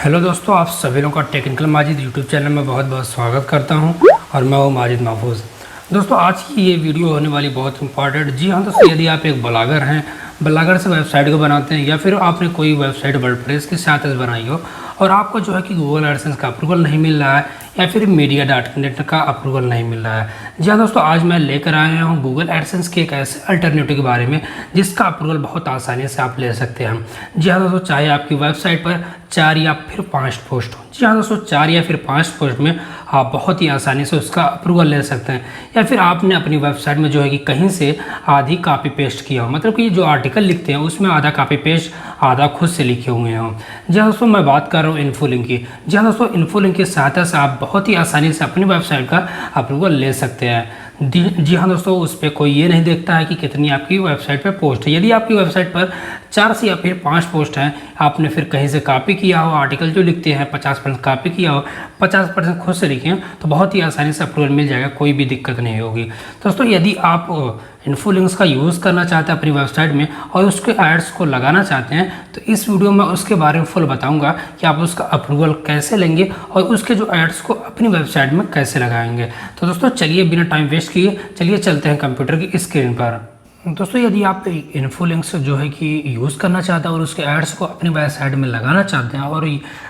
Hello दोस्तों, आप सभी लोगों का टेक्निकल माजिद यूट्यूब चैनल में बहुत बहुत स्वागत करता हूं और मैं हूं माजिद महफूज। दोस्तों, आज की ये वीडियो होने वाली बहुत इंपॉर्टेंट। जी हाँ दोस्तों, यदि आप एक ब्लॉगर हैं, ब्लॉगर से वेबसाइट को बनाते हैं या फिर आपने कोई वेबसाइट वर्डप्रेस की सहायता से बनाई हो और आपको जो है कि गूगल एडसेंस का अप्रूवल नहीं मिल रहा है या फिर मीडिया.नेट का अप्रूवल नहीं मिल रहा है। जी हाँ दोस्तों, आज मैं लेकर आया हूँ गूगल एडसेंस के एक ऐसे अल्टरनेटिव के बारे में जिसका अप्रूवल बहुत आसानी से आप ले सकते हैं। जी हाँ दोस्तों, चाहे आपकी वेबसाइट पर 4 या फिर 5 पोस्ट हो। जी हाँ दोस्तों, 4 या फिर 5 पोस्ट में आप बहुत ही आसानी से उसका अप्रूवल ले सकते हैं। या फिर आपने अपनी वेबसाइट में जो है कि कहीं से आधी कॉपी पेस्ट किया हो, मतलब कि जो आर्टिकल लिखते हैं उसमें आधा कॉपी पेस्ट आधा खुद से लिखे हुए हों। जी हाँ दोस्तों, मैं बात कर रहा हूँ इन्फोलिंक की। जी हाँ दोस्तों, इन्फोलिंक की सहायता से आप बहुत ही आसानी से अपनी वेबसाइट का अप्रूवल ले सकते हैं। जी हाँ दोस्तों, उस पर कोई ये नहीं देखता है कि कितनी आपकी वेबसाइट पर पोस्ट है। यदि आपकी वेबसाइट पर 4 से या फिर 5 पोस्ट हैं, आपने फिर कहीं से कॉपी किया हो, आर्टिकल जो लिखते हैं 50% कॉपी किया हो, 50% खुद से लिखे हैं, तो बहुत ही आसानी से अप्रूवल मिल जाएगा, कोई भी दिक्कत नहीं होगी। दोस्तों, यदि आप इन्फोलिंक्स का यूज़ करना चाहते हैं अपनी वेबसाइट में और उसके एड्स को लगाना चाहते हैं, तो इस वीडियो में उसके बारे में फुल बताऊंगा कि आप उसका अप्रूवल कैसे लेंगे और उसके जो एड्स को अपनी वेबसाइट में कैसे लगाएंगे। तो दोस्तों चलिए, बिना टाइम वेस्ट किए चलिए चलते हैं कंप्यूटर की स्क्रीन पर। दोस्तों, यदि आप इन्फोलिंक्स जो है कि यूज़ करना चाहते हैं और उसके एड्स को अपनी वेबसाइट में लगाना चाहते हैं और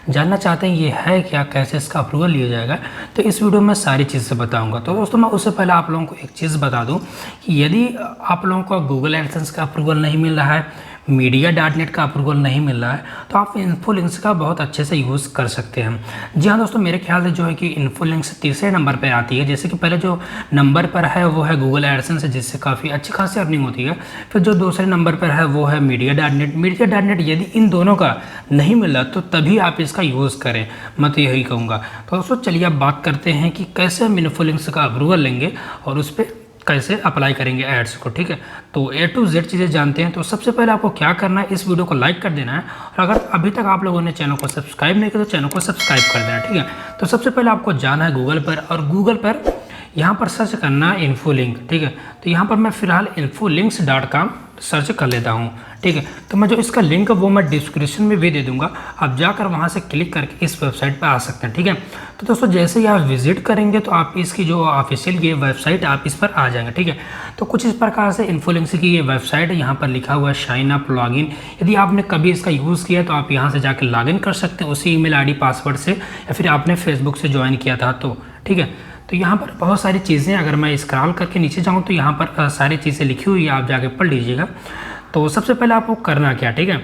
जानना चाहते हैं ये है क्या, कैसे इसका अप्रूवल लिया जाएगा, तो इस वीडियो में सारी चीज़ें बताऊंगा। तो दोस्तों, मैं उससे पहले आप लोगों को एक चीज़ बता दूं कि यदि आप लोगों को गूगल एडसेंस का अप्रूवल नहीं मिल रहा है, मीडिया.नेट का अप्रूवल नहीं मिल रहा है, तो आप इन्फोलिंक्स का बहुत अच्छे से यूज़ कर सकते हैं। जी हाँ दोस्तों, मेरे ख्याल से जो है कि इन्फोलिंक्स तीसरे नंबर पर आती है। जैसे कि पहले जो नंबर पर है वो है गूगल एडसेंस, जिससे काफ़ी अच्छी खासी अर्निंग होती है। फिर जो दूसरे नंबर पर है वो है मीडिया.नेट। मीडिया.नेट यदि इन दोनों का नहीं मिला तो तभी आप इसका यूज़ करें, मैं तो यही कहूँगा। तो दोस्तों चलिए अब बात करते हैं कि कैसे हम इन्फोलिंक्स का अप्रूवल लेंगे और उस पर कैसे अप्लाई करेंगे एड्स को। ठीक है, तो A to Z चीज़ें जानते हैं। तो सबसे पहले आपको क्या करना है, इस वीडियो को लाइक कर देना है और अगर अभी तक आप लोगों ने चैनल को सब्सक्राइब नहीं किया तो चैनल को सब्सक्राइब कर देना। ठीक है, तो सबसे पहले आपको जाना है गूगल पर और गूगल पर यहाँ पर सर्च करना है इन्फोलिंक। ठीक है, तो यहाँ पर मैं फिलहाल infolinks.com सर्च कर लेता हूँ। ठीक है, तो मैं जो इसका लिंक है वो मैं डिस्क्रिप्शन में भी दे दूंगा, आप जाकर वहाँ से क्लिक करके इस वेबसाइट पर आ सकते हैं। ठीक है, तो दोस्तों जैसे ही आप विजिट करेंगे तो आप इसकी जो ऑफिशियल ये वेबसाइट आप इस पर आ जाएंगे। ठीक है, तो कुछ इस प्रकार से इन्फोलिंक्स की ये वेबसाइट है। यहाँ पर लिखा हुआ है साइन अप लॉगिन। यदि आपने कभी इसका यूज़ किया तो आप यहाँ से जाकर लॉगिन कर सकते हैं उसी ईमेल आईडी पासवर्ड से, या फिर आपने फेसबुक से ज्वाइन किया था तो। ठीक है, तो यहाँ पर बहुत सारी चीज़ें, अगर मैं स्क्रॉल करके नीचे जाऊँ तो यहाँ पर सारी चीज़ें लिखी हुई है, आप जाके पढ़ लीजिएगा। तो सबसे पहले आपको करना क्या, ठीक है,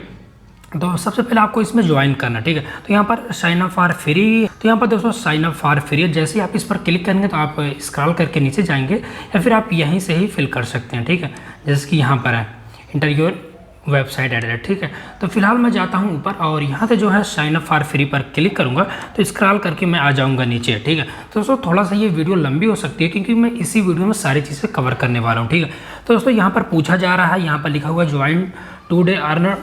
तो सबसे पहले आपको इसमें ज्वाइन करना। ठीक है, तो यहाँ पर साइन अप फॉर फ्री, तो यहाँ पर दोस्तों साइन अप फॉर फ्री, जैसे ही आप इस पर क्लिक करेंगे तो आप स्क्रॉल करके नीचे जाएंगे या फिर आप यहीं से ही फिल कर सकते हैं। ठीक है, जैसे कि यहाँ पर है इंटर योर वेबसाइट एड्रेस। ठीक है, तो फिलहाल मैं जाता हूँ ऊपर और यहाँ से जो है साइन अप फॉर फ्री पर क्लिक करूँगा तो स्क्रॉल करके मैं आ जाऊँगा नीचे। ठीक है, तो दोस्तों थोड़ा सा ये वीडियो लंबी हो सकती है क्योंकि मैं इसी वीडियो में सारी चीज़ें कवर करने वाला हूँ। ठीक है, तो दोस्तों यहाँ पर पूछा जा रहा है, यहाँ पर लिखा हुआ है ज्वाइन टुडे अर्न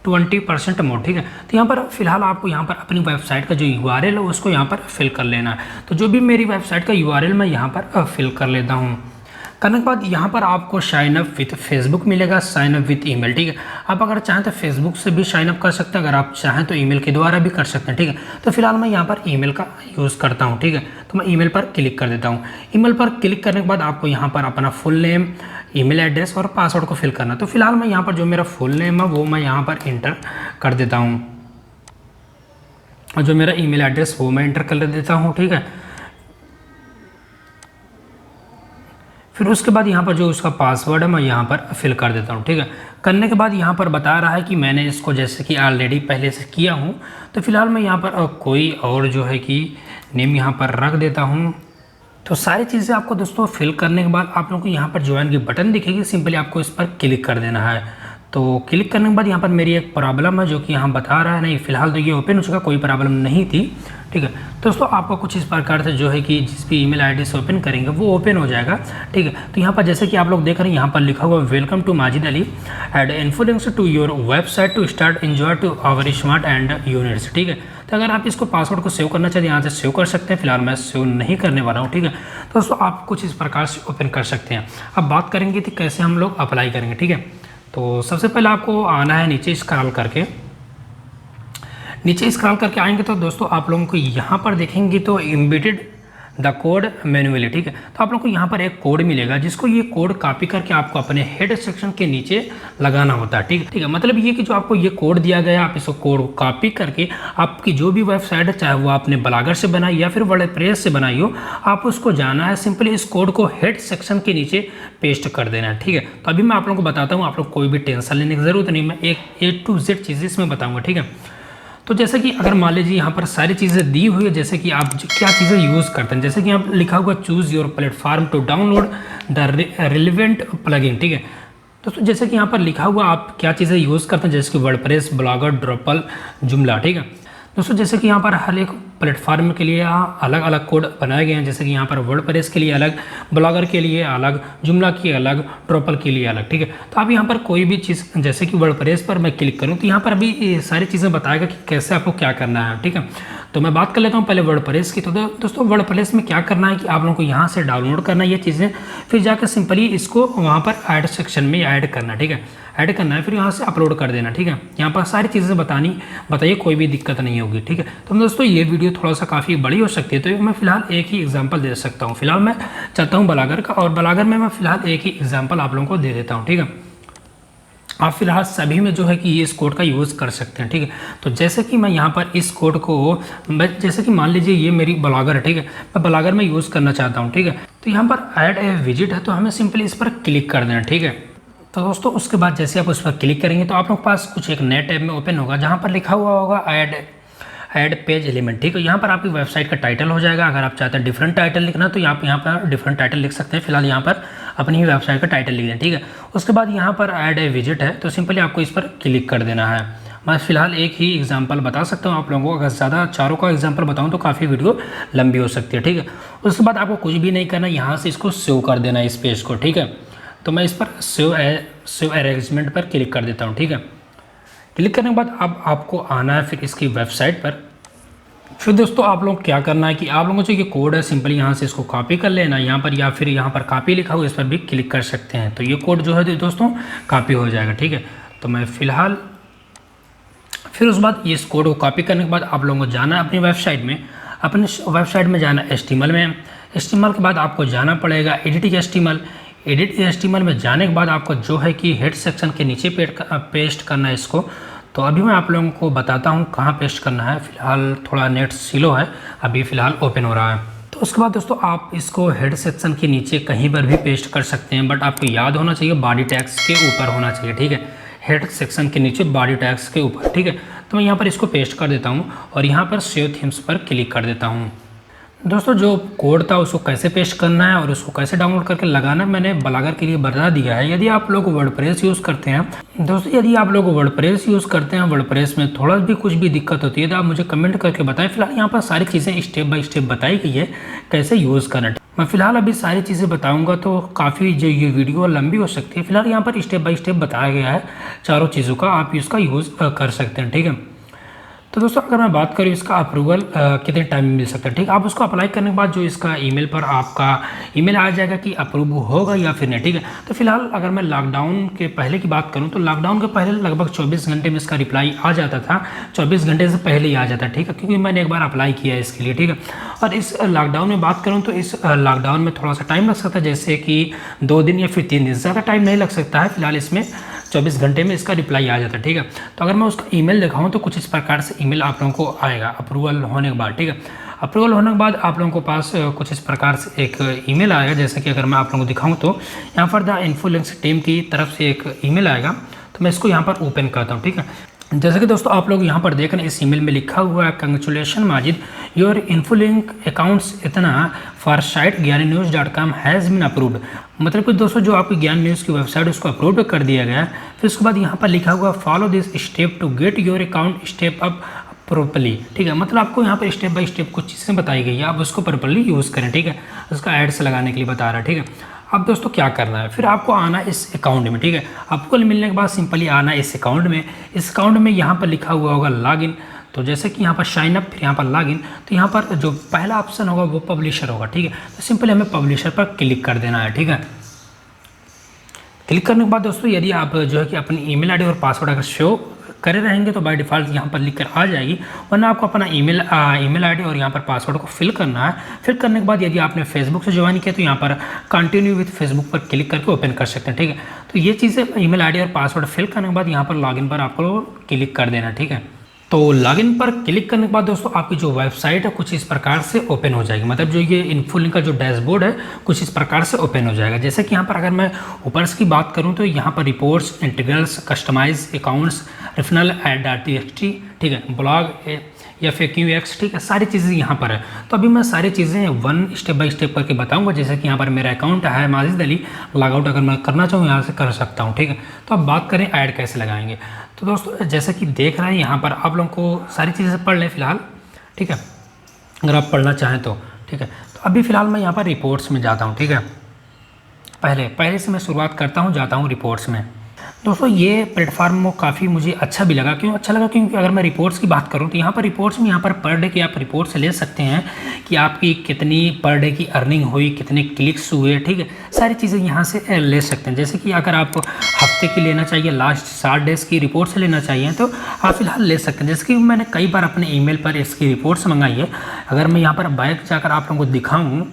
20% मोर। ठीक है, तो यहाँ पर फिलहाल आपको यहाँ पर अपनी वेबसाइट का जो URL है उसको यहाँ पर फिल कर लेना है। तो जो भी मेरी वेबसाइट का URL मैं यहाँ पर फिल कर लेता हूँ। करने के बाद यहाँ पर आपको साइन अप विथ फेसबुक मिलेगा, साइन अप विथ ईमेल। ठीक है, आप अगर चाहें तो फेसबुक से भी साइन अप कर सकते हैं, अगर आप चाहें तो ईमेल के द्वारा भी कर सकते हैं। ठीक है, तो फिलहाल मैं यहाँ पर ईमेल का यूज़ करता हूँ। ठीक है, तो मैं ईमेल पर क्लिक कर देता हूँ। ईमेल पर क्लिक करने के बाद आपको यहाँ पर अपना फुल नेम, ईमेल एड्रेस और पासवर्ड को फिल करना। तो फिलहाल मैं यहाँ पर जो मेरा फुल नेम है वो मैं यहाँ पर इंटर कर देता हूँ और जो मेरा ईमेल एड्रेस वो मैं इंटर कर देता हूँ। ठीक है, फिर उसके बाद यहाँ पर जो उसका पासवर्ड है मैं यहाँ पर फिल कर देता हूँ। ठीक है, करने के बाद यहाँ पर बता रहा है कि मैंने इसको जैसे कि ऑलरेडी पहले से किया हूँ, तो फिलहाल मैं यहाँ पर कोई और जो है कि नेम यहाँ पर रख देता हूँ। तो सारी चीज़ें आपको दोस्तों फिल करने के बाद आप लोगों को यहाँ पर ज्वाइन की बटन दिखेगी, सिंपली आपको इस पर क्लिक कर देना है। तो क्लिक करने के बाद यहाँ पर मेरी एक प्रॉब्लम है जो कि यहाँ बता रहा है, नहीं फिलहाल तो ये ओपन हो चुका, कोई प्रॉब्लम नहीं थी। ठीक है, दोस्तों आपको कुछ इस प्रकार से जो है कि जिस भी ईमेल आईडी से ओपन करेंगे वो ओपन हो जाएगा। ठीक है, तो यहाँ पर जैसे कि आप लोग देख रहे हैं यहाँ पर लिखा हुआ welcome to Majid Ali add Infolinks to your website to start enjoy to our smart and units. ठीक है, तो अगर आप इसको पासवर्ड को सेव करना चाहते हैं यहाँ से सेव कर सकते हैं, फिलहाल मैं सेव नहीं करने वाला हूँ। ठीक है, तो दोस्तों आप कुछ इस प्रकार से ओपन कर सकते हैं। अब बात करेंगे कि कैसे हम लोग अप्लाई करेंगे। ठीक है, तो सबसे पहले आपको आना है नीचे स्क्रॉल करके, नीचे स्क्रॉल करके आएंगे तो दोस्तों आप लोगों को यहाँ पर देखेंगे तो एम्बेडेड द कोड मैनुअली, ठीक है। तो आप लोग को यहाँ पर एक कोड मिलेगा जिसको ये कोड कॉपी करके आपको अपने हेड सेक्शन के नीचे लगाना होता है, ठीक है। मतलब ये कि जो आपको ये कोड दिया गया, आप इसको कोड कॉपी करके आपकी जो भी वेबसाइट है, चाहे वो आपने ब्लॉगर से बनाई या फिर वर्डप्रेस से बनाई हो, आप उसको जाना है, सिंपली इस कोड को हेड सेक्शन के नीचे पेस्ट कर देना है, ठीक है। तो अभी मैं आप लोगों को बताता हूँ, आप लोग कोई भी टेंशन लेने की जरूरत नहीं, मैं एक A to Z चीज़ें इसमें बताऊँगा, ठीक है। तो जैसे कि अगर मान लीजिए यहाँ पर सारी चीज़ें दी हुई है, जैसे कि आप क्या चीज़ें यूज़ करते हैं, जैसे कि यहाँ लिखा हुआ choose your platform to download the relevant plugin, ठीक है। तो जैसे कि यहाँ पर लिखा हुआ आप क्या चीज़ें यूज़ करते हैं, जैसे कि वर्डप्रेस, ब्लॉगर, ड्रपल, जुमला, ठीक है। दोस्तों जैसे कि यहाँ पर हर एक प्लेटफॉर्म के लिए अलग अलग कोड बनाए गए हैं, जैसे कि यहाँ पर वर्डप्रेस के लिए अलग, ब्लॉगर के लिए अलग, जुमला की अलग, ड्रपल के लिए अलग, ठीक है। तो आप यहाँ पर कोई भी चीज़, जैसे कि वर्डप्रेस पर मैं क्लिक करूँ तो यहाँ पर अभी सारी चीज़ें बताएगा कि कैसे आपको क्या करना है, ठीक है। तो मैं बात कर लेता हूँ पहले वर्डप्रेस की। तो दोस्तों वर्डप्रेस में क्या करना है कि आप लोगों को यहाँ से डाउनलोड करना है ये चीज़ें, फिर जाकर सिंपली इसको वहाँ पर ऐड सेक्शन में ऐड करना, ठीक है, ऐड करना है, फिर यहाँ से अपलोड कर देना, ठीक है। यहाँ पर सारी चीज़ें बताइए, कोई भी दिक्कत नहीं होगी, ठीक है। तो दोस्तों ये वीडियो थोड़ा सा काफ़ी बड़ी हो सकती है, तो मैं फिलहाल एक ही एग्जांपल दे सकता हूँ। फिलहाल मैं चाहता हूँ ब्लॉगर का, और ब्लॉगर में मैं फिलहाल एक ही एग्जांपल आप लोगों को दे देता हूँ, ठीक है। आप फिलहाल सभी में जो है कि ये इस कोड का यूज़ कर सकते हैं, ठीक है। तो जैसे कि मैं यहाँ पर इस कोड को, जैसे कि मान लीजिए ये मेरी ब्लॉगर है, ठीक है, मैं ब्लॉगर में यूज़ करना चाहता हूँ, ठीक है। तो यहाँ पर ऐड ए विजिट है, तो हमें सिंपली इस पर क्लिक कर देना, ठीक है। तो दोस्तों उसके बाद जैसे आप उस पर क्लिक करेंगे तो आप लोग के पास कुछ एक नए टैब में ओपन होगा, जहाँ पर लिखा हुआ होगा ऐड पेज एलिमेंट, ठीक है। यहाँ पर आपकी वेबसाइट का टाइटल हो जाएगा। अगर आप चाहते हैं डिफरेंट टाइटल लिखना तो आप यहाँ पर डिफरेंट टाइटल लिख सकते हैं। फिलहाल यहाँ पर अपनी ही वेबसाइट का टाइटल लिख दें, ठीक है। उसके बाद यहाँ पर ऐड ए विजिट है, तो सिंपली आपको इस पर क्लिक कर देना है। मैं फिलहाल एक ही एग्जांपल बता सकता हूँ आप लोगों को, अगर ज़्यादा चारों का एग्जांपल बताऊँ तो काफ़ी वीडियो लंबी हो सकती है, ठीक है। उसके बाद आपको कुछ भी नहीं करना, यहाँ से इसको सेव कर देना है इस पेज को, ठीक है। तो मैं इस पर सेव अरेंजमेंट पर क्लिक कर देता हूँ, ठीक है। क्लिक करने के बाद अब आपको आना है फिर इसकी वेबसाइट पर। फिर दोस्तों आप लोग क्या करना है कि आप लोगों को जो ये कोड है सिंपली यहाँ से इसको कॉपी कर लेना यहाँ पर, या फिर यहाँ पर कॉपी लिखा हुआ इस पर भी क्लिक कर सकते हैं। तो ये कोड जो है दोस्तों कॉपी हो जाएगा, ठीक है। तो मैं फिलहाल फिर उस बाद इस कोड को कॉपी करने के बाद आप लोगों को जाना है अपनी वेबसाइट में, अपनी वेबसाइट में जाना HTML में। HTML के बाद आपको जाना पड़ेगा एडिट HTML में जाने के बाद आपको जो है कि हेड सेक्शन के नीचे पेस्ट करना है इसको। तो अभी मैं आप लोगों को बताता हूँ कहाँ पेस्ट करना है। फिलहाल थोड़ा नेट स्लो है, अभी फ़िलहाल ओपन हो रहा है। तो उसके बाद दोस्तों आप इसको हेड सेक्शन के नीचे कहीं पर भी पेस्ट कर सकते हैं, बट आपको याद होना चाहिए बॉडी टैग्स के ऊपर होना चाहिए, ठीक है। हेड सेक्शन के नीचे बॉडी टैग्स के ऊपर, ठीक है। तो मैं यहाँ पर इसको पेस्ट कर देता हूँ और यहाँ पर सेव थीम्स पर क्लिक कर देता हूँ। दोस्तों जो कोड था उसको कैसे पेस्ट करना है और उसको कैसे डाउनलोड करके लगाना मैंने ब्लॉगर के लिए बता दिया है। यदि आप लोग वर्डप्रेस यूज़ करते हैं दोस्तों, यदि आप लोग वर्डप्रेस यूज़ करते हैं, वर्डप्रेस में थोड़ा भी कुछ भी दिक्कत होती है तो आप मुझे कमेंट करके बताएं। फिलहाल यहाँ पर सारी चीज़ें स्टेप बाय स्टेप बताई गई है कैसे यूज़ करना। मैं फिलहाल अभी सारी चीज़ें बताऊँगा तो काफ़ी जो ये वीडियो लंबी हो सकती है। फिलहाल यहाँ पर स्टेप बाय स्टेप बताया गया है चारों चीज़ों का, आप इसका यूज़ कर सकते हैं, ठीक है। तो दोस्तों अगर मैं बात करूँ इसका अप्रूवल कितने टाइम में मिल सकता है, ठीक है। आप उसको अप्लाई करने के बाद जो इसका ईमेल पर आपका ईमेल आ जाएगा कि अप्रूव होगा या फिर नहीं, ठीक है। तो फिलहाल अगर मैं लॉकडाउन के पहले की बात करूँ तो लॉकडाउन के पहले लगभग 24 घंटे में इसका रिप्लाई आ जाता था, 24 घंटे से पहले ही आ जाता है, ठीक है, क्योंकि मैंने एक बार अप्लाई किया है इसके लिए, ठीक है। और इस लॉकडाउन में बात करूँ तो इस लॉकडाउन में थोड़ा सा टाइम लग सकता है, जैसे कि 2 दिन या फिर 3 दिन, ज़्यादा टाइम नहीं लग सकता है। फिलहाल इसमें 24 घंटे में इसका रिप्लाई आ जाता है, ठीक है। तो अगर मैं उसका ईमेल दिखाऊँ तो कुछ इस प्रकार से ईमेल आप लोगों को आएगा अप्रूवल होने के बाद, ठीक है। अप्रूवल होने के बाद आप लोगों को पास कुछ इस प्रकार से एक ईमेल आएगा, जैसे कि अगर मैं आप लोगों को दिखाऊँ तो यहाँ पर द इन्फ्लुएंस टीम की तरफ से एक ईमेल आएगा। तो मैं इसको यहाँ पर ओपन करता हूँ, ठीक है। जैसे कि दोस्तों आप लोग यहाँ पर देख रहे हैं इस ईमेल में लिखा हुआ है congratulation Majid, your Infolink accounts इतना फॉर साइट ज्ञानन्यूज़.com हैज़ बीन अप्रूव्ड। मतलब कि दोस्तों जो आपकी ज्ञान न्यूज़ की वेबसाइट उसको अप्रूव कर दिया गया है। फिर उसके बाद यहाँ पर लिखा हुआ follow this step to get your account step up properly, ठीक है। मतलब आपको यहाँ पर स्टेप बाय स्टेप कुछ चीज़ें बताई गई है, आप उसको प्रॉपर्ली यूज़ करें, ठीक है। उसका एड्स लगाने के लिए बता रहा है, ठीक है। अब दोस्तों क्या करना है, फिर आपको आना है इस अकाउंट में, ठीक है। आपको मिलने के बाद सिंपली आना है इस अकाउंट में। इस अकाउंट में यहाँ पर लिखा हुआ होगा लॉगिन। तो जैसे कि यहाँ पर साइन अप, फिर यहाँ पर लॉगिन, तो यहाँ पर जो पहला ऑप्शन होगा वो पब्लिशर होगा, ठीक है। तो सिंपली हमें पब्लिशर पर क्लिक कर देना है, ठीक है। क्लिक करने के बाद दोस्तों यदि आप जो है कि अपनी ईमेल आईडी और पासवर्ड अगर करे रहेंगे तो बाय डिफ़ॉल्ट यहाँ पर लिख कर आ जाएगी, वरना आपको अपना ईमेल आईडी और यहाँ पर पासवर्ड को फिल करना है। फिल करने के बाद यदि आपने फेसबुक से ज्वाइन किया तो यहाँ पर कंटिन्यू विथ फेसबुक पर क्लिक करके ओपन कर सकते हैं, ठीक है। तो ये चीज़ें ईमेल आईडी और पासवर्ड फिल करने के बाद यहाँ पर लॉगिन पर आपको क्लिक कर देना, ठीक है। तो लॉगिन पर क्लिक करने के बाद दोस्तों आपकी जो वेबसाइट है कुछ इस प्रकार से ओपन हो जाएगी। मतलब जो ये इन्फोलिंक का जो डैशबोर्ड है कुछ इस प्रकार से ओपन हो जाएगा। जैसे कि यहाँ पर अगर मैं ऊपर की बात करूँ तो यहाँ पर reports, integrals, customize accounts, referral .txt, ठीक है, ब्लॉग या फिर QX, ठीक है, सारी चीज़ें यहाँ पर है। तो अभी मैं सारी चीज़ें वन स्टेप बाय स्टेप करके बताऊंगा। जैसे कि यहाँ पर मेरा अकाउंट है माजिद अली, लॉगआउट अगर मैं करना चाहूँ यहाँ से कर सकता हूँ, ठीक है। तो अब बात करें ऐड कैसे लगाएंगे। तो दोस्तों जैसे कि देख रहे हैं यहाँ पर आप लोगों को सारी चीज़ें पढ़ लें फिलहाल, ठीक है, अगर आप पढ़ना चाहें तो, ठीक है। तो अभी फ़िलहाल मैं यहाँ पर रिपोर्ट्स में जाता हूँ, ठीक है। पहले से मैं शुरुआत करता हूँ, जाता हूँ रिपोर्ट्स में। दोस्तों ये प्लेटफॉर्म काफ़ी मुझे अच्छा भी लगा। क्यों अच्छा लगा? क्योंकि अगर मैं रिपोर्ट्स की बात करूं तो यहाँ पर रिपोर्ट्स में यहाँ पर पर डे की आप रिपोर्ट्स ले सकते हैं कि आपकी कितनी पर डे की अर्निंग हुई, कितने क्लिक्स हुए, ठीक है, सारी चीज़ें यहाँ से ले सकते हैं। जैसे कि अगर आप हफ्ते की लेना चाहिए, लास्ट 60 डेज़ की रिपोर्ट्स लेना चाहिए तो आप फिलहाल ले सकते हैं। जैसे कि मैंने कई बार अपने ईमेल पर इसकी रिपोर्ट्स मंगाई है। अगर मैं यहाँ पर बैक जाकर आप लोगों को दिखाऊँ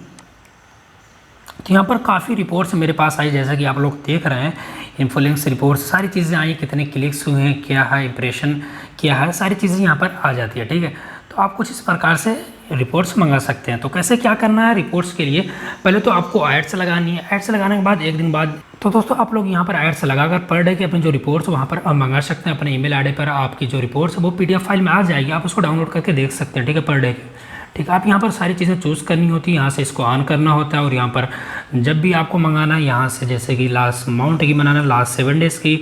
तो यहाँ पर काफ़ी रिपोर्ट्स मेरे पास आई, जैसा कि आप लोग देख रहे हैं, इन्फ्लुएंस रिपोर्ट्स, सारी चीज़ें आई, कितने क्लिक्स हुए हैं, क्या है इंप्रेशन, क्या है, सारी चीज़ें यहाँ पर आ जाती है, ठीक है। तो आप कुछ इस प्रकार से रिपोर्ट्स मंगा सकते हैं। तो कैसे क्या करना है रिपोर्ट्स के लिए, पहले तो आपको एड्स लगानी है। एड्स लगाने के बाद एक दिन बाद तो दोस्तों आप लोग यहाँ पर एड्स लगाकर पर डे के अपने जो रिपोर्ट्स वहाँ पर मंगा सकते हैं। अपने ईमेल आईडी पर आपकी जो रिपोर्ट्स है वो PDF फाइल में आ जाएगी, आप उसको डाउनलोड करके देख सकते हैं, ठीक है, पर डे की, ठीक है। आप यहाँ पर सारी चीज़ें चूज़ करनी होती है, यहाँ से इसको ऑन करना होता है और यहाँ पर जब भी आपको मंगाना है यहाँ से, जैसे कि लास्ट माउंट की बनाना, लास्ट 7 डेज़ की,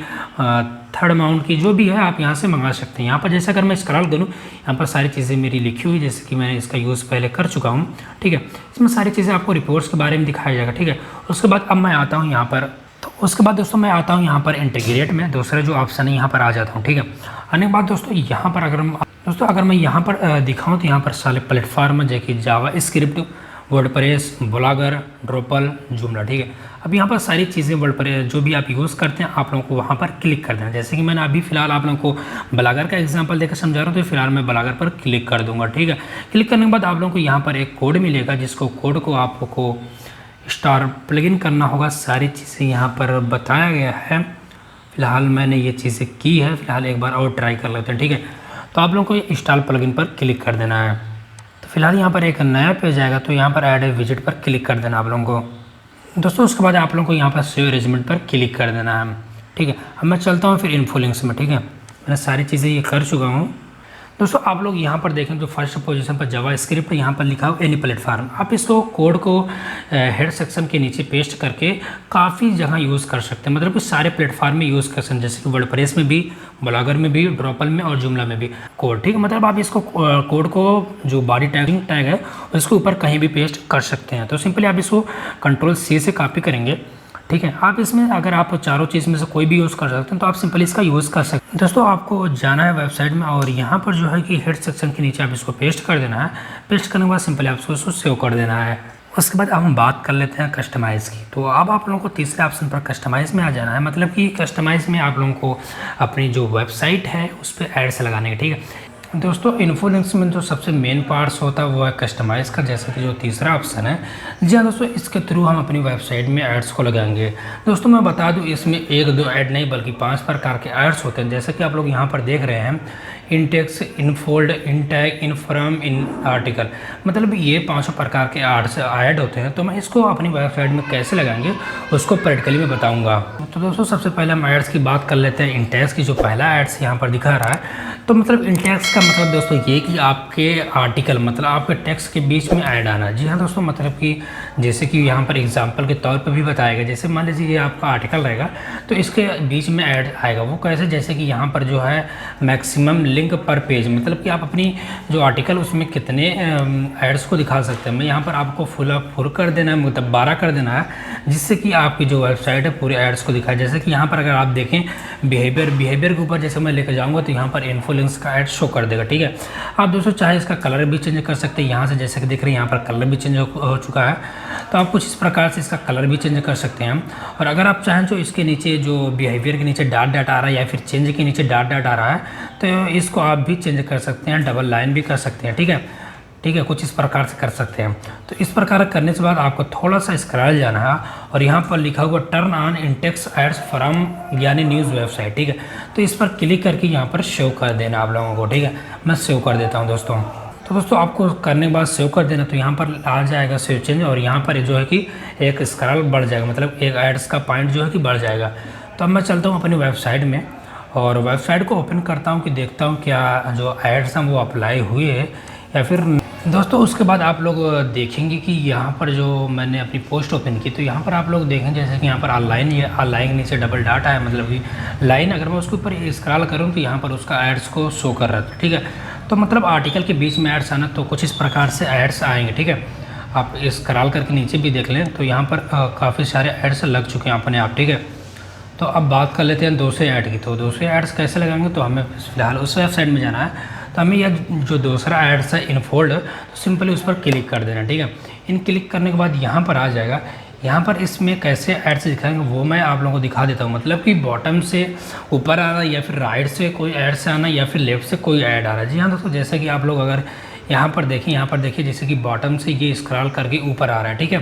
थर्ड माउंट की, जो भी है आप यहाँ से मंगा सकते हैं। यहाँ पर जैसे अगर मैं स्क्रॉल करूँ यहाँ पर सारी चीज़ें मेरी लिखी हुई, जैसे कि मैंने इसका यूज़ पहले कर चुका हूँ, ठीक है। इसमें सारी चीज़ें आपको रिपोर्ट्स के बारे में दिखाया जाएगा, ठीक है। उसके बाद अब मैं आता हूँ यहाँ पर, तो उसके बाद दोस्तों मैं आता हूँ यहाँ पर इंटीग्रेट में, दूसरा जो ऑप्शन है यहाँ पर आ जाता हूँ, ठीक है। आने के बाद दोस्तों यहाँ पर अगर मैं यहाँ पर दिखाऊँ तो यहाँ पर सारे प्लेटफॉर्म है, जैसे कि जावा स्क्रिप्ट, वर्डप्रेस, ब्लॉगर, ड्रोपल, जूमला, ठीक है। अब यहाँ पर सारी चीज़ें वर्डप्रेस जो भी आप यूज़ करते हैं आप लोगों को वहाँ पर क्लिक कर देना। जैसे कि मैंने अभी फ़िलहाल आप लोगों को ब्लॉगर का एग्जांपल देकर समझा रहा हूँ, तो फिलहाल मैं ब्लॉगर पर क्लिक कर दूँगा, ठीक है। क्लिक करने के बाद आप लोगों को यहाँ पर एक कोड मिलेगा, जिसको कोड को आपको स्टार प्लगइन करना होगा। सारी चीज़ें यहाँ पर बताया गया है। फ़िलहाल मैंने ये चीज़ें की है, फ़िलहाल एक बार और ट्राई कर लेते हैं, ठीक है। तो आप लोगों को ये इंस्टॉल प्लगइन पर क्लिक कर देना है। तो फिलहाल यहाँ पर एक नया पेज आएगा, तो यहाँ पर ऐड ए विजिट पर क्लिक कर देना आप लोगों को। दोस्तों उसके बाद आप लोगों को यहाँ पर सेव अरेंजमेंट पर क्लिक कर देना है, ठीक है। अब मैं चलता हूँ फिर इन्फोलिंक्स में, ठीक है। मैंने सारी चीज़ें ये कर चुका हूँ। दोस्तों आप लोग यहाँ पर देखें तो फर्स्ट पोजीशन पर जावा स्क्रिप्ट, यहाँ पर लिखा हो एनी प्लेटफार्म। आप इसको कोड को हेड सेक्शन के नीचे पेस्ट करके काफ़ी जगह यूज़ कर सकते हैं। मतलब कि सारे प्लेटफार्म में यूज़ कर सकते हैं, जैसे कि वर्डप्रेस में भी, ब्लॉगर में भी, ड्रोपल में और जुमला में भी कोड, ठीक है। मतलब आप इसको कोड को जो बॉडी टैग है उसके ऊपर कहीं भी पेस्ट कर सकते हैं। तो सिंपली आप इसको Ctrl+C से कॉपी करेंगे, ठीक है। आप इसमें अगर आप चारों चीज़ में से कोई भी यूज़ कर सकते हैं तो आप सिंपली इसका यूज़ कर सकते हैं। दोस्तों आपको जाना है वेबसाइट में और यहाँ पर जो है कि हेड सेक्शन के नीचे आप इसको पेस्ट कर देना है। पेस्ट करने के बाद सिंपली आपको इसको सेव कर देना है। उसके बाद अब हम बात कर लेते हैं कस्टमाइज़ की। तो अब आप लोगों को तीसरे ऑप्शन पर कस्टमाइज़ में आ जाना है। मतलब कि कस्टमाइज़ में आप लोगों को अपनी जो वेबसाइट है उस पर एड्स लगाने के, ठीक है। दोस्तों इन्फोलिंक्स में जो सबसे मेन पार्ट्स होता है वो है कस्टमाइज़ का, जैसे कि जो तीसरा ऑप्शन है। जी हाँ दोस्तों, इसके थ्रू हम अपनी वेबसाइट में एड्स को लगाएंगे। दोस्तों मैं बता दूं इसमें 1-2 ऐड नहीं बल्कि 5 प्रकार के एड्स होते हैं। जैसे कि आप लोग यहाँ पर देख रहे हैं, इनटेक्स, इनफोल्ड, इनटैग, इनफ्रॉम, इन आर्टिकल, मतलब ये 5 प्रकार के एड्स ऐड होते हैं। तो मैं इसको अपनी वेबसाइट में कैसे लगाएंगे उसको प्रैक्टिकली में बताऊँगा। तो दोस्तों सबसे पहले हम एड्स की बात कर लेते हैं। इनटैक्स की जो पहला एड्स यहाँ पर दिखा रहा है, तो मतलब इनटैक्स का मतलब दोस्तों ये कि आपके आर्टिकल, मतलब आपके टेक्स्ट के बीच में ऐड आना। जी हाँ दोस्तों, मतलब कि जैसे कि यहाँ पर एग्जांपल के तौर पर भी बताया गया, जैसे मान लीजिए ये आपका आर्टिकल रहेगा तो इसके बीच में ऐड आएगा। वो कैसे, जैसे कि यहाँ पर जो है मैक्सिमम लिंक पर पेज, मतलब कि आप अपनी जो आर्टिकल उसमें कितने एड्स को दिखा सकते हैं। मैं यहाँ पर आपको फुल कर देना है, मतलब 12 कर देना है, जिससे कि आपकी जो वेबसाइट है पूरे एड्स को दिखाए। जैसे कि यहाँ पर अगर आप देखें बिहेवियर के ऊपर जैसे मैं लेकर जाऊँगा तो यहाँ पर इन्फो लिंक्स का एड शो कर देगा, ठीक है। आप दोस्तों चाहे इसका कलर भी चेंज कर सकते हैं, यहाँ से जैसे कि देख रहे हैं यहाँ पर कलर भी चेंज हो चुका है, तो आप कुछ इस प्रकार से इसका कलर भी चेंज कर सकते हैं। और अगर आप चाहें तो इसके नीचे जो बिहेवियर के नीचे डॉट आ रहा है या फिर चेंज के नीचे डॉट आ रहा है, तो इसको आप भी चेंज कर सकते हैं, डबल लाइन भी कर सकते हैं, ठीक है, कुछ इस प्रकार से कर सकते हैं। तो इस प्रकार करने के बाद आपको थोड़ा सा स्क्रॉल जाना है और यहाँ पर लिखा हुआ turn on index ads from यानी न्यूज़ वेबसाइट, ठीक है। तो इस पर क्लिक करके यहाँ पर सेव कर देना आप लोगों को, ठीक है। मैं सेव कर देता हूँ दोस्तों। तो दोस्तों आपको करने के बाद सेव कर देना, तो यहाँ पर आ जाएगा सेव चेंज और यहाँ पर जो है कि एक स्क्रॉल बढ़ जाएगा, मतलब एक एड्स का पॉइंट जो है कि बढ़ जाएगा। तो अब मैं चलता हूँ अपनी वेबसाइट में और वेबसाइट को ओपन करता हूँ कि देखता हूँ क्या जो एड्स हैं वो अप्लाई हुए हैं या फिर दोस्तों। उसके बाद आप लोग देखेंगे कि यहाँ पर जो मैंने अपनी पोस्ट ओपन की, तो यहाँ पर आप लोग देखें जैसे कि यहाँ पर ऑनलाइन, ये ऑनलाइन के नीचे डबल डॉट है, मतलब कि लाइन, अगर मैं उसके ऊपर स्क्रॉल करूँ तो यहाँ पर उसका एड्स को शो कर रहा था, ठीक है। तो मतलब आर्टिकल के बीच में एड्स आना, तो कुछ इस प्रकार से एड्स आएंगे, ठीक है। आप स्क्रॉल करके नीचे भी देख लें तो यहाँ पर काफ़ी सारे एड्स लग चुके हैं अपने आप, ठीक है। तो अब बात कर लेते हैं दूसरे ऐड की। तो दूसरे एड्स कैसे लगाएंगे, तो हमें फिलहाल उस वेबसाइट में जाना है। तो हमें यह जो दूसरा एड्स है इनफोल्ड, तो सिंपली उस पर क्लिक कर देना, ठीक है। इन क्लिक करने के बाद यहाँ पर आ जाएगा। यहाँ पर इसमें कैसे एड्स दिखाएंगे वो मैं आप लोगों को दिखा देता हूँ, मतलब कि बॉटम से ऊपर आना या फिर राइट से कोई एड्स आना या फिर लेफ्ट से कोई ऐड आ रहा है। जी हाँ दोस्तों, जैसे कि आप लोग अगर यहाँ पर देखिए जैसे कि बॉटम से ये स्क्रॉल करके ऊपर आ रहा है, ठीक है।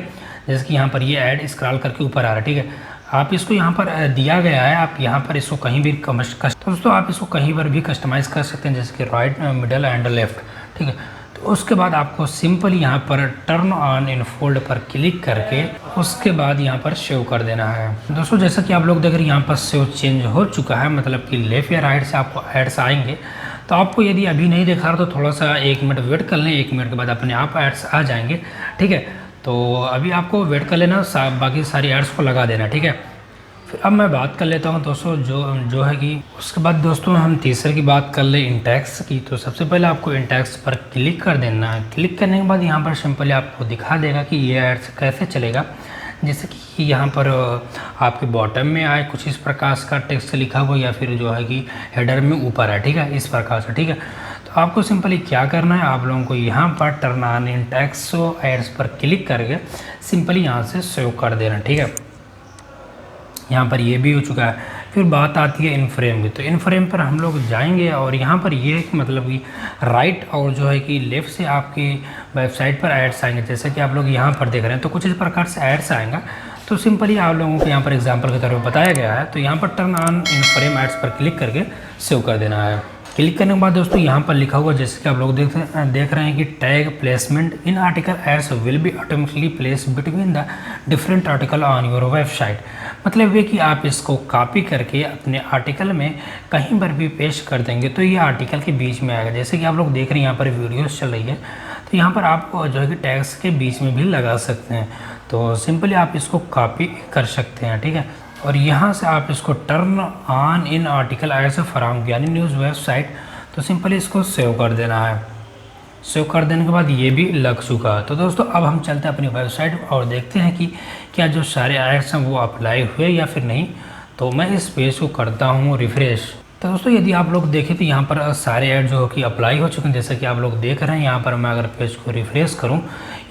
जैसे कि यहाँ पर ये ऐड स्क्रॉल करके ऊपर आ रहा है, ठीक है। आप इसको यहाँ पर दिया गया है, आप यहाँ पर इसको कहीं भी दोस्तों आप इसको कहीं पर भी कस्टमाइज़ कर सकते हैं, जैसे कि राइट, मिडल एंड लेफ्ट, ठीक है। तो उसके बाद आपको सिंपली यहाँ पर टर्न ऑन इनफोल्ड पर क्लिक करके उसके बाद यहाँ पर सेव कर देना है। दोस्तों जैसा कि आप लोग देख रहे हैं यहाँ पर सेव चेंज हो चुका है, मतलब कि लेफ्ट या राइट से आपको एड्स आएंगे। तो आपको यदि अभी नहीं दिखा रहा तो थोड़ा सा 1 मिनट वेट कर लें, 1 मिनट के बाद अपने आप एड्स आ जाएंगे, ठीक है। तो अभी आपको वेट कर लेना, बाकी सारी एड्स को लगा देना, ठीक है। फिर अब मैं बात कर लेता हूं दोस्तों जो है कि उसके बाद दोस्तों हम तीसरे की बात कर ले इंडेक्स की। तो सबसे पहले आपको इंडेक्स पर क्लिक कर देना है। क्लिक करने के बाद यहाँ पर सिंपली आपको दिखा देगा कि ये एड्स कैसे चलेगा, जैसे कि यहाँ पर आपके बॉटम में आए कुछ इस प्रकार का टेक्स्ट लिखा हुआ या फिर जो है कि हेडर में ऊपर है, ठीक है, इस प्रकार से, ठीक है। तो आपको सिंपली क्या करना है, आप लोगों को यहाँ पर टर्न ऑन इंडेक्स एड्स पर क्लिक करके सिंपली यहाँ से सेव कर देना, ठीक है। यहाँ पर ये भी हो चुका है। फिर बात आती है इन फ्रेम की। तो इन फ्रेम पर हम लोग जाएंगे और यहाँ पर ये है कि मतलब कि राइट और जो है कि लेफ़्ट से आपकी वेबसाइट पर एड्स आएंगे, जैसे कि आप लोग यहाँ पर देख रहे हैं। तो कुछ इस प्रकार से एड्स आएंगा। तो सिंपली आप लोगों को यहाँ पर एग्जांपल के तौर पर बताया गया है। तो यहाँ पर turn on in frame ads पर क्लिक करके सेव कर देना है। क्लिक करने के बाद दोस्तों यहाँ पर लिखा हुआ जैसे कि आप लोग देख रहे हैं कि tag placement in article ads will be automatically place between the different article on your website. मतलब ये कि आप इसको कॉपी करके अपने आर्टिकल में कहीं पर भी पेस्ट कर देंगे तो ये आर्टिकल के बीच में आएगा। जैसे कि आप लोग देख रहे हैं यहाँ पर वीडियोस चल रही है, तो यहाँ पर आप जो है कि टैग्स के बीच में भी लगा सकते हैं। तो सिंपली आप इसको कॉपी कर सकते हैं, ठीक है। और यहाँ से आप इसको turn on in article ads from यानी न्यूज़ वेबसाइट, तो सिंपली इसको सेव कर देना है। सेव कर देने के बाद ये भी लग चुका है। तो दोस्तों अब हम चलते हैं अपनी वेबसाइट और देखते हैं कि क्या जो सारे एड्स हैं वो अप्लाई हुए या फिर नहीं। तो मैं इस पेज को करता हूँ रिफ्रेश। तो दोस्तों यदि आप लोग देखें तो यहाँ पर सारे ऐड जो कि अप्लाई हो चुके हैं, जैसे कि आप लोग देख रहे हैं। यहाँ पर मैं अगर पेज को रिफ्रेश करूँ,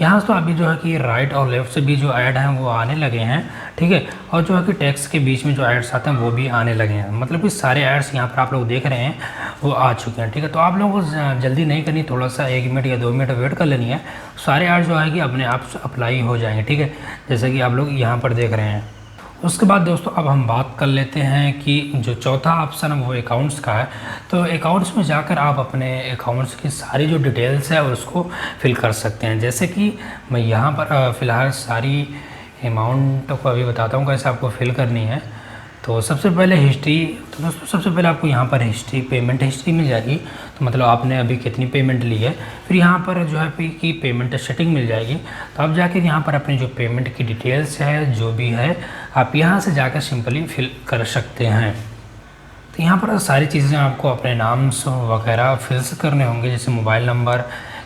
यहाँ से तो अभी जो है कि राइट और लेफ्ट से भी जो ऐड हैं वो आने लगे हैं, ठीक है। और जो है कि टेक्स्ट के बीच में जो ऐड्स आते हैं वो भी आने लगे हैं। मतलब कि सारे ऐड्स यहाँ पर आप लोग देख रहे हैं वो आ चुके हैं, ठीक है। तो आप लोगों को जल्दी नहीं करनी, थोड़ा सा 1 मिनट या 2 मिनट वेट कर लेनी है। सारे ऐड जो है कि अपने आप अप्लाई हो जाएंगे, ठीक है, जैसे कि आप लोग यहाँ पर देख रहे हैं। उसके बाद दोस्तों अब हम बात कर लेते हैं कि जो चौथा ऑप्शन है वो अकाउंट्स का है। तो अकाउंट्स में जाकर आप अपने अकाउंट्स की सारी जो डिटेल्स है उसको फिल कर सकते हैं। जैसे कि मैं यहाँ पर फ़िलहाल सारी अमाउंट को अभी बताता हूँ कैसे आपको फिल करनी है। तो सबसे पहले हिस्ट्री, तो दोस्तों सबसे पहले आपको यहाँ पर हिस्ट्री, पेमेंट हिस्ट्री मिल जाएगी। तो मतलब आपने अभी कितनी पेमेंट ली है। फिर यहाँ पर जो है कि पेमेंट सेटिंग मिल जाएगी। तो आप जाकर यहाँ पर अपनी जो पेमेंट की डिटेल्स है जो भी है आप यहाँ से जाकर सिंपली फिल कर सकते हैं। तो यहाँ पर सारी चीज़ें आपको अपने नाम से वगैरह फिल्स करने होंगे, जैसे मोबाइल नंबर,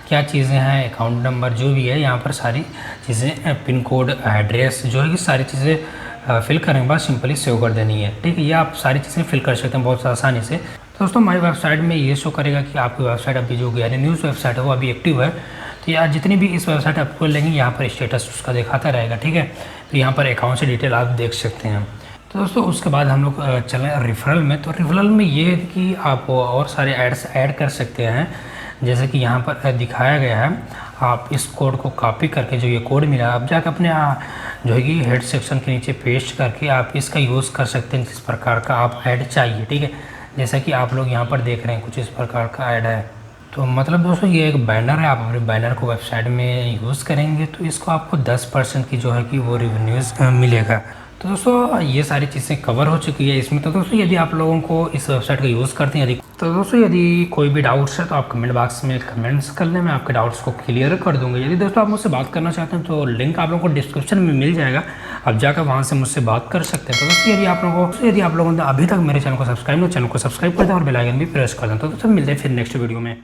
क्या चीज़ें हैं, अकाउंट नंबर, जो भी है यहाँ पर सारी चीज़ें, पिन कोड, एड्रेस, जो है कि सारी चीज़ें फिल करने के बाद सिंपली सेव कर देनी है। ठीक है, ये आप सारी चीज़ें फिल कर सकते हैं बहुत आसानी से। तो दोस्तों हमारी वेबसाइट में ये शो करेगा कि आपकी वेबसाइट अभी जो यानी न्यूज़ वेबसाइट है वो अभी एक्टिव है। तो यार जितनी भी इस वेबसाइट आप खोल लेंगे यहाँ पर स्टेटस उसका दिखाता रहेगा। ठीक है, तो यहाँ पर अकाउंट से डिटेल आप देख सकते हैं। तो दोस्तों उसके बाद हम लोग चलें रेफरल में। तो रेफरल में ये है कि आप और सारे एड्स ऐड कर सकते हैं, जैसे कि यहाँ पर दिखाया गया है। आप इस कोड को कॉपी करके, जो ये कोड मिला है, आप जाकर अपने जो है कि हेड सेक्शन के नीचे पेस्ट करके आप इसका यूज़ कर सकते हैं जिस प्रकार का आप ऐड चाहिए। ठीक है, जैसा कि आप लोग यहाँ पर देख रहे हैं कुछ इस प्रकार का ऐड है। तो मतलब दोस्तों ये एक बैनर है, आप अपने बैनर को वेबसाइट में यूज़ करेंगे तो इसको आपको 10% की जो है कि वो रिवेन्यूज़ मिलेगा। तो दोस्तों ये सारी चीज़ें कवर हो चुकी है इसमें। तो दोस्तों यदि आप लोगों को इस वेबसाइट का यूज़ करते हैं, यदि कोई भी डाउट्स है तो आप कमेंट बॉक्स में कमेंट्स कर लें, मैं आपके डाउट्स को क्लियर कर दूंगा। यदि दोस्तों आप मुझसे बात करना चाहते हैं तो लिंक आप लोगों को डिस्क्रिप्शन में मिल जाएगा, आप जाकर वहाँ से मुझसे बात कर सकते हैं। तो दोस्तों यदि आप लोगों ने अभी तक मेरे चैनल को सब्सक्राइब कर दें और बेल आइकन भी प्रेस कर दें। तो दोस्तों मिलते हैं फिर नेक्स्ट वीडियो में।